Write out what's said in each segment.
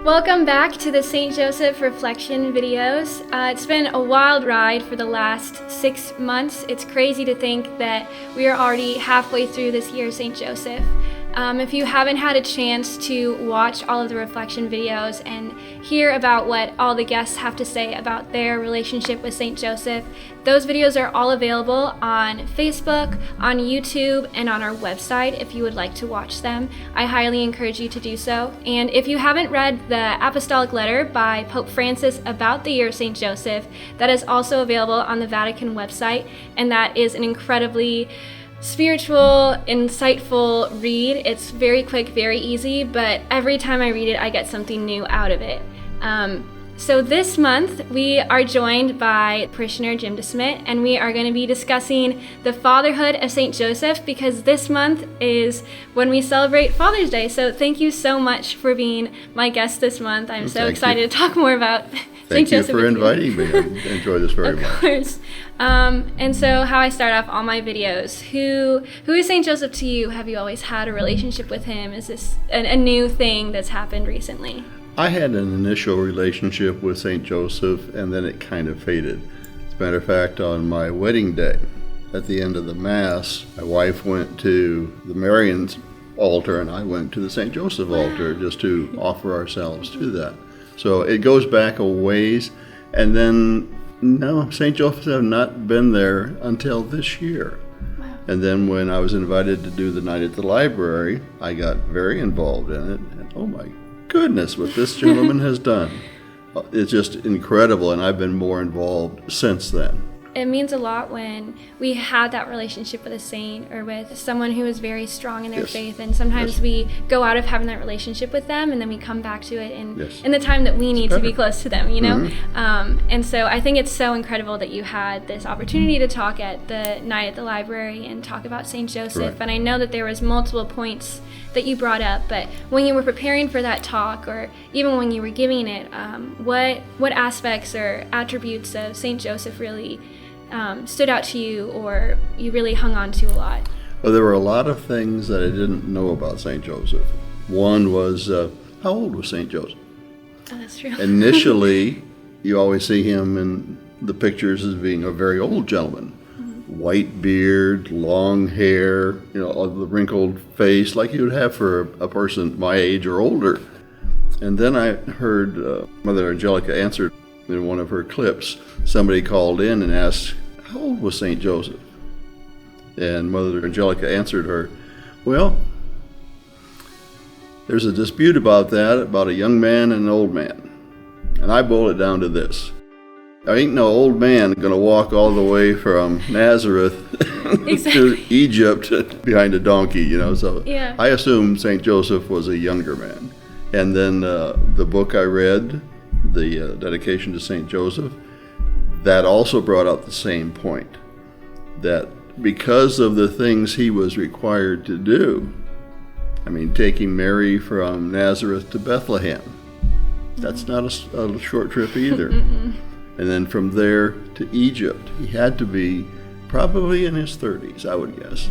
Welcome back to the St. Joseph Reflection videos. It's been a wild ride for the last 6 months. It's crazy to think that we are already halfway through this year, St. Joseph. If you haven't had a chance to watch all of the reflection videos and hear about what all the guests have to say about their relationship with St. Joseph, those videos are all available on Facebook, on YouTube, and on our website if you would like to watch them. I highly encourage you to do so. And if you haven't read the Apostolic letter by Pope Francis about the year of St. Joseph, that is also available on the Vatican website, and that is an incredibly spiritual, insightful read. It's very quick, very easy, but every time I read it, I get something new out of it. So this month, we are joined by parishioner Jim DeSmet, and we are going to be discussing the fatherhood of St. Joseph, because this month is when we celebrate Father's Day. So thank you so much for being my guest this month. I'm so excited to talk more about St. Joseph. Thank you for inviting me. I enjoy this very much. Of course. And so how I start off all my videos, who is St. Joseph to you? Have you always had a relationship with him? Is this a new thing that's happened recently? I had an initial relationship with St. Joseph, and then it kind of faded. As a matter of fact, on my wedding day, at the end of the Mass, my wife went to the Marian's altar, and I went to the St. Joseph altar just to offer ourselves to that. So it goes back a ways, and then, no, St. Joseph have not been there until this year. Wow. And then when I was invited to do the night at the library, I got very involved in it, and oh my goodness, what this gentleman has done. It's just incredible, and I've been more involved since then. It means a lot when we had that relationship with a saint or with someone who is very strong in their faith, and sometimes we go out of having that relationship with them and then we come back to it in the time that we need to be close to them, you know? Mm-hmm. And so I think it's so incredible that you had this opportunity to talk at the night at the library and talk about St. Joseph. Right. And I know that there was multiple points that you brought up, but when you were preparing for that talk, or even when you were giving it, what aspects or attributes of St. Joseph really stood out to you, or you really hung on to a lot? Well, there were a lot of things that I didn't know about St. Joseph. One was, how old was St. Joseph? Oh, that's true. Initially, you always see him in the pictures as being a very old gentleman. Mm-hmm. White beard, long hair, the wrinkled face, like you would have for a person my age or older. And then I heard Mother Angelica answered in one of her clips. Somebody called in and asked, how old was St. Joseph? And Mother Angelica answered her, well, there's a dispute about that, about a young man and an old man. And I boil it down to this. I ain't no old man going to walk all the way from Nazareth to Egypt behind a donkey, So I assume St. Joseph was a younger man. And then the book I read, the dedication to St. Joseph, that also brought out the same point, that because of the things he was required to do, taking Mary from Nazareth to Bethlehem, that's not a short trip either. And then from there to Egypt, he had to be probably in his 30s, I would guess.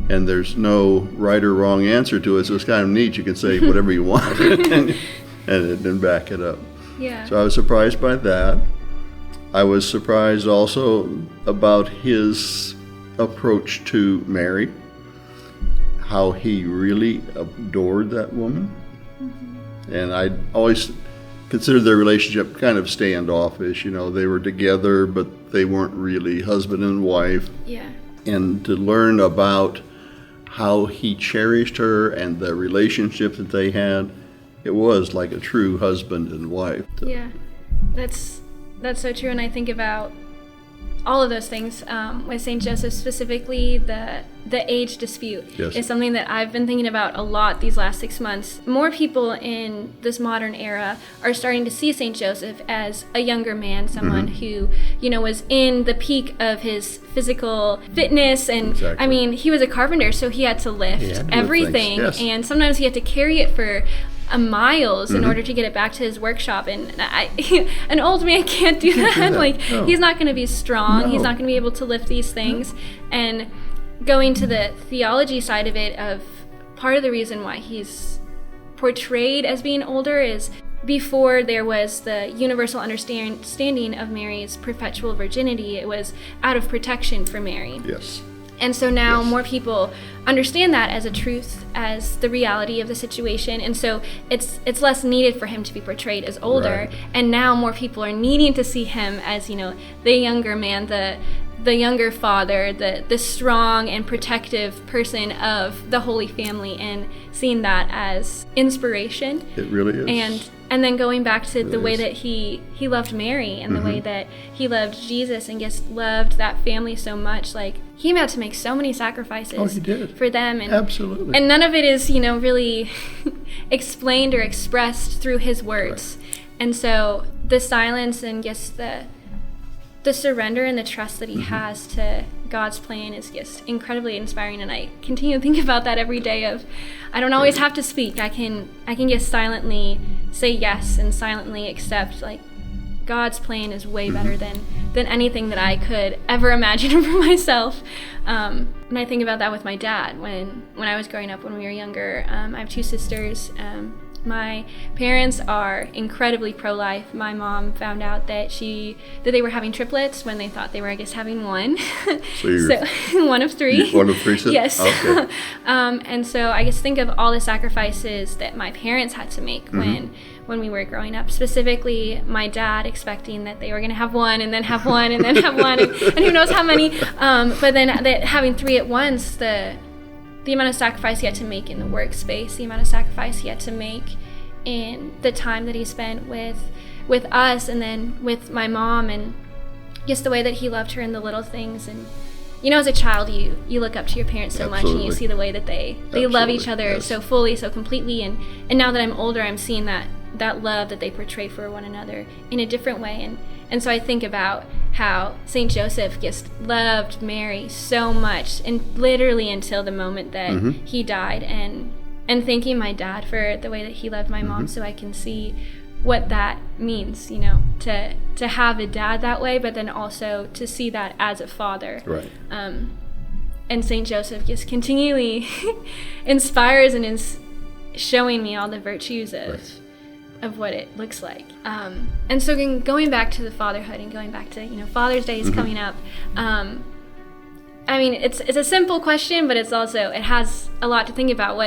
And there's no right or wrong answer to it, so it's kind of neat. You can say whatever you want and then back it up. Yeah. So I was surprised by that. I was surprised also about his approach to Mary, how he really adored that woman. Mm-hmm. And I always considered their relationship kind of standoffish. They were together, but they weren't really husband and wife. Yeah. And to learn about how he cherished her and the relationship that they had, it was like a true husband and wife. Yeah, that's so true. And I think about all of those things with St. Joseph, specifically the age dispute is something that I've been thinking about a lot these last 6 months. More people in this modern era are starting to see St. Joseph as a younger man, someone who, was in the peak of his physical fitness. And he was a carpenter, so he had to lift everything. And sometimes he had to carry it for miles in order to get it back to his workshop, and an old man can't do that. He's not going to be strong. No. He's not going to be able to lift these things. And going to the theology side of it, of part of the reason why he's portrayed as being older is before there was the universal understanding of Mary's perpetual virginity, it was out of protection for Mary. Yes. And so now more people understand that as a truth, as the reality of the situation. And so it's less needed for him to be portrayed as older. Right. And now more people are needing to see him as, the younger man, the younger father, the strong and protective person of the Holy Family, and seeing that as inspiration. It really is. And then going back to the way that he loved Mary, and the way that he loved Jesus, and just loved that family so much. Like, he had to make so many sacrifices he did. for them. And, absolutely. And none of it is, really explained or expressed through his words. Right. And so the silence and just the surrender and the trust that he has to God's plan is just incredibly inspiring. And I continue to think about that every day I don't always have to speak. I can just silently say yes and silently accept, like, God's plan is way better than anything that I could ever imagine for myself. And I think about that with my dad when I was growing up, when we were younger. I have two sisters. My parents are incredibly pro-life. My mom found out that they were having triplets when they thought they were, I guess, having one. So one of three. One of three? Yes. Okay. And so I just think of all the sacrifices that my parents had to make when we were growing up. Specifically, my dad expecting that they were going to have one and then have one and then have one and who knows how many. But then having three at once, the amount of sacrifice he had to make in the workspace, the amount of sacrifice he had to make in the time that he spent with us, and then with my mom, and just the way that he loved her in the little things. And as a child, you look up to your parents so much, and you see the way that they love each other so fully, so completely. And now that I'm older, I'm seeing that love that they portray for one another in a different way. And so I think about how St. Joseph just loved Mary so much, and literally until the moment that he died, and thanking my dad for the way that he loved my mom, so I can see what that means, to have a dad that way, but then also to see that as a father. Right. And St. Joseph just continually inspires and is showing me all the virtues of what it looks like. And so going back to the fatherhood, and going back to, Father's Day is coming up. I mean, it's a simple question, but it has a lot to think about.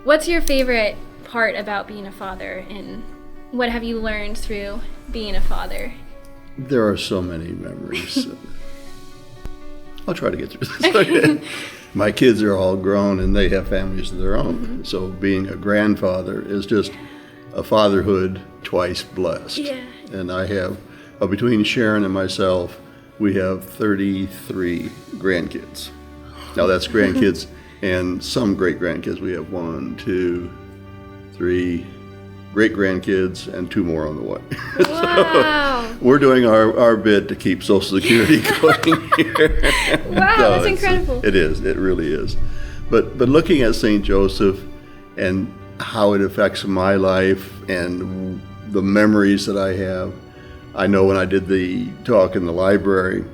What's your favorite part about being a father, and what have you learned through being a father? There are so many memories. I'll try to get through this. My kids are all grown and they have families of their own. So being a grandfather is just a fatherhood twice blessed. Yeah. And I have, between Sharon and myself, we have 33 grandkids. Now that's grandkids and some great grandkids. We have 1, 2, 3 great grandkids and 2 more on the way. Wow. So we're doing our bit to keep Social Security going here. Wow, So that's incredible. It is. It really is. But looking at St. Joseph and how it affects my life and the memories that I have, I know when I did the talk in the library,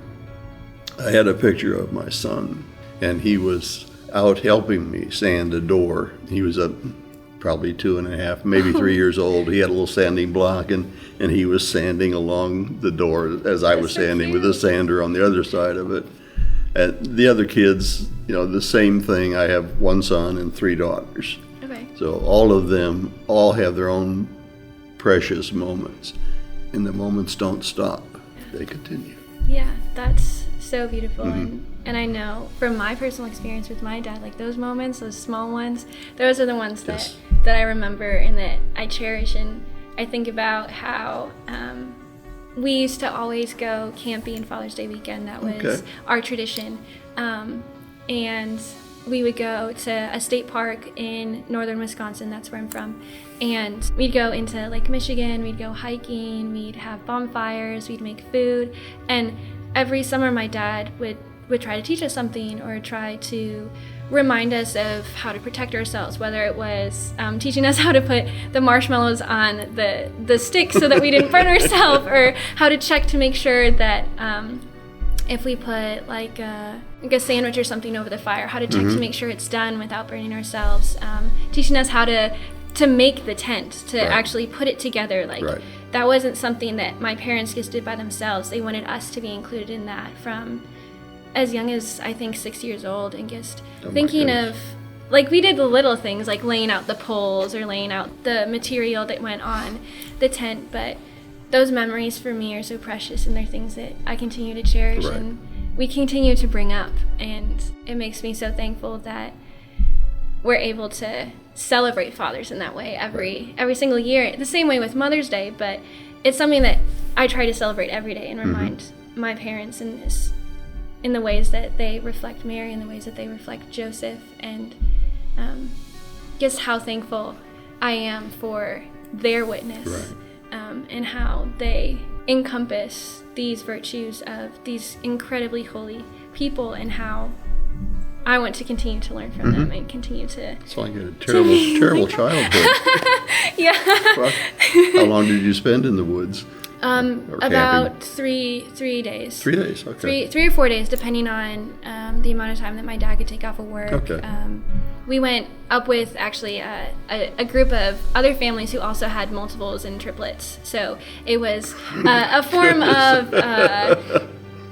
I had a picture of my son, and he was out helping me sand a door. He was probably 2.5, maybe 3 years old. He had a little sanding block, and he was sanding along the door as I was sanding with a sander on the other side of it. And the other kids, the same thing. I have 1 son and 3 daughters. Okay. So all of them have their own precious moments, and the moments don't stop. They continue. Yeah, that's so beautiful. And I know from my personal experience with my dad, like those moments, those small ones, those are the ones that I remember and that I cherish. And I think about how we used to always go camping Father's Day weekend. That was our tradition. And we would go to a state park in northern Wisconsin. That's where I'm from. And we'd go into Lake Michigan. We'd go hiking. We'd have bonfires. We'd make food. And every summer my dad would try to teach us something, or try to remind us of how to protect ourselves, whether it was teaching us how to put the marshmallows on the stick so that we didn't burn ourselves, or how to check to make sure that if we put like a sandwich or something over the fire, how to check to make sure it's done without burning ourselves, teaching us how to to make the tent, to Right. actually put it together. Like Right. that wasn't something that my parents just did by themselves. They wanted us to be included in that from as young as I think 6 years old, and just Oh my thinking goodness. of, like, we did the little things like laying out the poles or laying out the material that went on the tent, but those memories for me are so precious, and they're things that I continue to cherish Right. and we continue to bring up, and it makes me so thankful that we're able to celebrate fathers in that way every single year, the same way with Mother's Day, but it's something that I try to celebrate every day and remind my parents in the ways that they reflect Mary, in the ways that they reflect Joseph, and just how thankful I am for their witness. Right. And how they encompass these virtues of these incredibly holy people, and how I want to continue to learn from them and continue to. It's like a terrible childhood. Yeah. Well, how long did you spend in the woods? Or About camping? 3 days. 3 days, okay. Three or 4 days, depending on the amount of time that my dad could take off of work. Okay. We went up with actually a group of other families who also had multiples and triplets. So it was a form of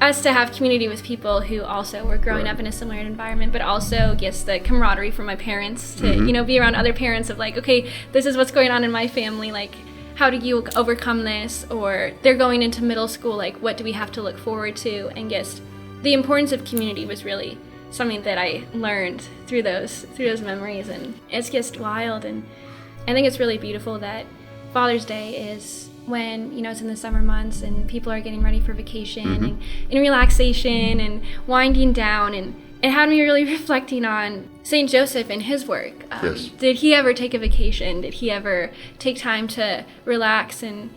us to have community with people who also were growing Right. up in a similar environment, but also just the camaraderie from my parents to be around other parents of like, okay, this is what's going on in my family, like, how do you overcome this? Or they're going into middle school, like, what do we have to look forward to? And just the importance of community was really something that I learned through those memories, and it's just wild. And I think it's really beautiful that Father's Day is when, it's in the summer months and people are getting ready for vacation and relaxation and winding down, and it had me really reflecting on St. Joseph and his work. Yes. Did he ever take a vacation? Did he ever take time to relax and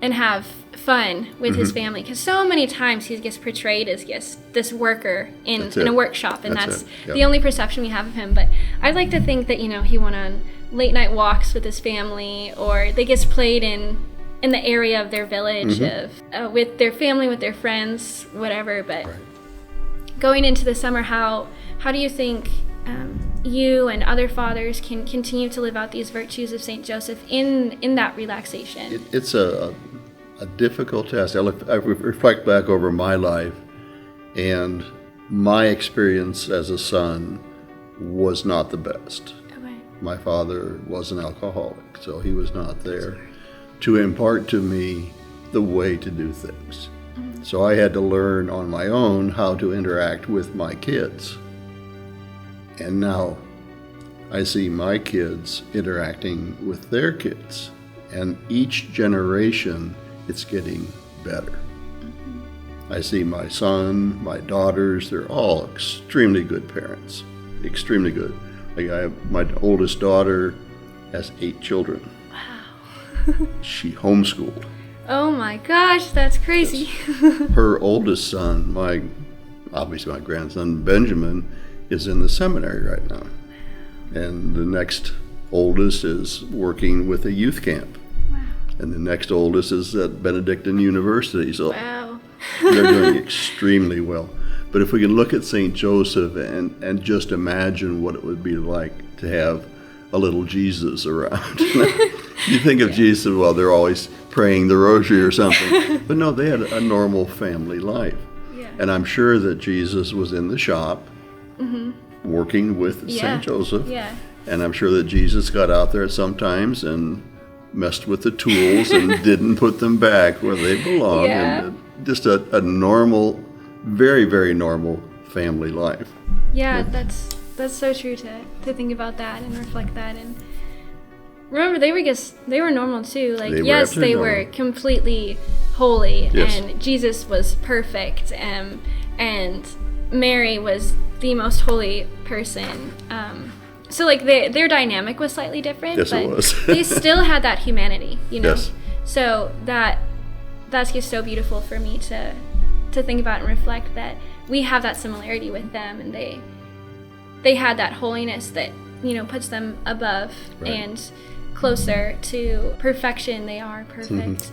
have fun with his family? Because so many times he gets portrayed as just this worker in a workshop, and that's it. Yep. the only perception we have of him. But I'd like to think that, he went on late night walks with his family, or they just played in the area of their village with their family, with their friends, whatever. But Right. going into the summer, how do you think you and other fathers can continue to live out these virtues of St. Joseph in that relaxation? It's a difficult task. I reflect back over my life, and my experience as a son was not the best. Okay. My father was an alcoholic, so he was not there to impart to me the way to do things. So I had to learn on my own how to interact with my kids. And now I see my kids interacting with their kids. And each generation, it's getting better. I see my son, my daughters, they're all extremely good parents. Extremely good. Like my oldest daughter has 8 children. Wow. She homeschooled. Oh my gosh, that's crazy. Her oldest son, obviously my grandson Benjamin, is in the seminary right now. And the next oldest is working with a youth camp. Wow. And the next oldest is at Benedictine University. So Wow. they're doing extremely well. But if we can look at St. Joseph and just imagine what it would be like to have a little Jesus around. You think of Jesus, well, they're always praying the rosary or something. But no, they had a normal family life. Yeah. And I'm sure that Jesus was in the shop working with Yeah. St. Joseph. Yeah. And I'm sure that Jesus got out there sometimes and messed with the tools and didn't put them back where they belong. Yeah. And just a normal, very, very normal family life. Yeah, that's so true to think about that and reflect that. And remember, they were normal too. Like, They were yes, absolutely they were normal. completely holy, Yes. and Jesus was perfect, and Mary was the most holy person. So like their dynamic was slightly different, Yes, but it was. they still had that humanity, Yes. So that's just so beautiful for me to think about and reflect that we have that similarity with them, and they had that holiness that puts them above Right. and closer to perfection. They are perfect.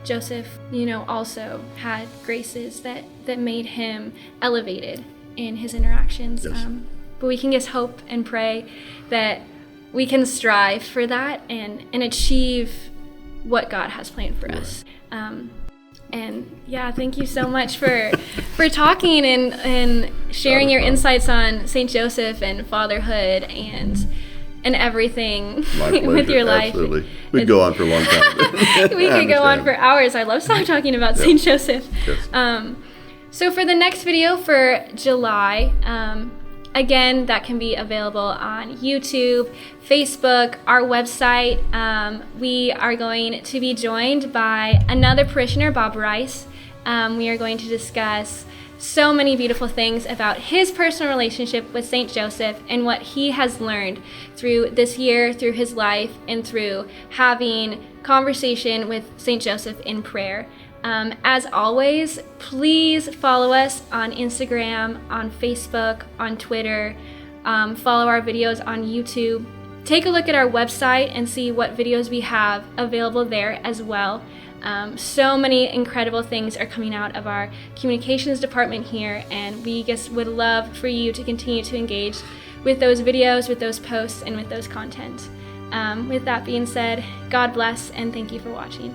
Joseph, also had graces that made him elevated in his interactions. Yes. But we can just hope and pray that we can strive for that and achieve what God has planned for us. And yeah, thank you so much for talking and sharing your insights on St. Joseph and fatherhood and everything with your life. Absolutely. We could go on for a long time. We could go on for hours. I love talking about St. Joseph. Yes. So for the next video for July, again, that can be available on YouTube, Facebook, our website. We are going to be joined by another parishioner, Bob Rice. We are going to discuss so many beautiful things about his personal relationship with St. Joseph and what he has learned through this year, through his life, and through having conversation with St. Joseph in prayer. As always, please follow us on Instagram, on Facebook, on Twitter. Follow our videos on YouTube. Take a look at our website and see what videos we have available there as well. So many incredible things are coming out of our communications department here, and we just would love for you to continue to engage with those videos, with those posts, and with those content. With that being said, God bless, and thank you for watching.